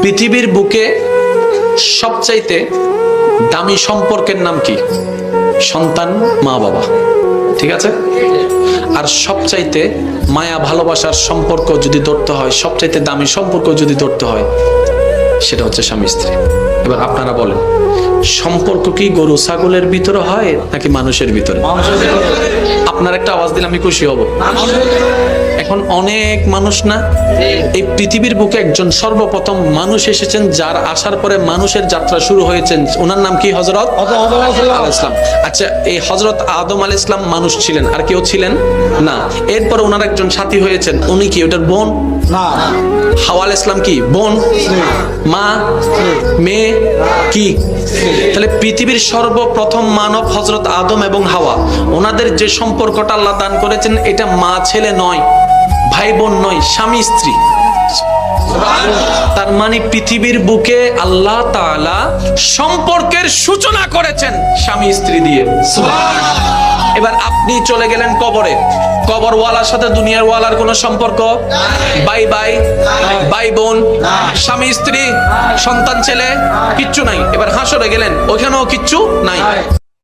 পৃথিবীর বুকে সবচাইতে দামি সম্পর্কের নাম কি? সন্তান, মা বাবা, ঠিক আছে? আর সবচাইতে মায়া ভালোবাসার সম্পর্ক যদি ধরতে হয়, সবচাইতে দামি সম্পর্ক যদি ধরতে হয়, সেটা হচ্ছে স্বামী স্ত্রী। এবার আপনারা বলেন, সম্পর্ক কি গরু ছাগলের ভিতরে হয় নাকি মানুষের ভিতরে? আপনার একটা আওয়াজ দিলে আমি খুশি হব। এখন অনেক মানুষ না, এই পৃথিবীর বুকে একজন সর্বপ্রথম মানুষ এসেছেন, যার আসার পরে মানুষের যাত্রা শুরু হয়েছেন, ওনার নাম কি? হযরত আদম আলাইহিস সালাম। আচ্ছা, এই হযরত আদম আলাইহিস সালাম মানুষ ছিলেন, আর কেউ ছিলেন না। এরপর ওনার একজন সাথী হয়েছেন, উনি কি ওটার বোন? না। হাওয়া আলাইহিস সালাম কি বোন? মা, মেয়ে কি? তাহলে পৃথিবীর সর্বপ্রথম মানব হযরত আদম এবং হাওয়া, ওনাদের যে সম্পর্কটা আল্লাহ দান করেছেন, এটা মা ছেলে নয়, ভাই বোন নয়, স্বামী স্ত্রী। তার মানে পৃথিবীর বুকে আল্লাহ তাআলা সম্পর্কের সূচনা করেছেন স্বামী স্ত্রী দিয়ে। এবার আপনি চলে গেলেন কবরে, কবর ওয়ালার সাথে দুনিয়ার ওয়ালার কোনো সম্পর্ক? ভাই ভাই, ভাই বোন, স্বামী স্ত্রী, সন্তান ছেলে, কিচ্ছু নাই। এবার হাসরে গেলেন, ওখানেও কিচ্ছু নাই।